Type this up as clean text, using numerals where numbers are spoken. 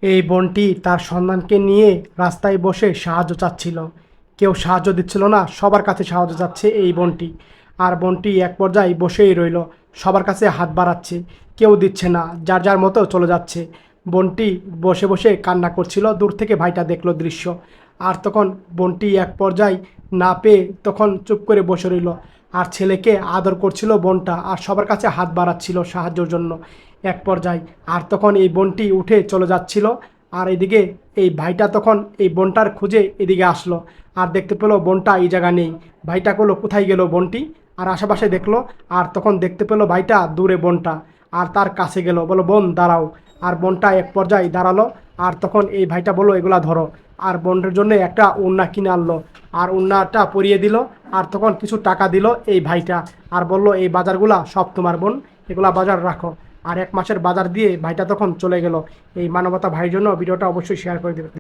এই বোনটি তার সন্তানকে নিয়ে রাস্তায় বসে সাহায্য চাচ্ছিল। কেউ সাহায্য দিচ্ছিল না, সবার কাছে সাহায্য চাচ্ছে এই বোনটি। আর বোনটি এক পর্যায়ে বসেই রইল, সবার কাছে হাত বাড়াচ্ছে, কেউ দিচ্ছে না, যার যার মতো চলে যাচ্ছে। বোনটি বসে বসে কান্না করছিল, দূর থেকে ভাইটা দেখলো দৃশ্য। আর তখন বোনটি এক পর্যায়ে না পেয়ে তখন চুপ করে বসে রইল। আর ছেলেকে আদর করছিল বোনটা, আর সবার কাছে হাত বাড়াচ্ছিল সাহায্যের জন্য এক পর্যায়ে। আর তখন এই বোনটি উঠে চলে যাচ্ছিল। আর এদিকে এই ভাইটা তখন এই বোনটার খুঁজে এদিকে আসলো, আর দেখতে পেলো বোনটা এই জায়গা নেই। ভাইটা বললো কোথায় গেল বোনটি, আর আশেপাশে দেখলো। আর তখন দেখতে পেলো ভাইটা দূরে বোনটা, আর তার কাছে গেল, বলো বোন দাঁড়াও। আর বোনটা এক পর্যায়ে দাঁড়ালো। আর তখন এই ভাইটা বললো এগুলা ধরো। আর বোনের জন্য একটা ওড়না কিনে আনলো, আর ওড়নাটা পরিয়ে দিল। আর তখন কিছু টাকা দিল এই ভাইটা, আর বলল এই বাজারগুলা সব তোমার বোন, এগুলা বাজার রাখো। আর 1 মাসের বাজার দিয়ে ভাইটা তখন চলে গেল। এই মানবতা ভাইয়ের জন্য ভিডিওটা অবশ্যই শেয়ার করে দেবে।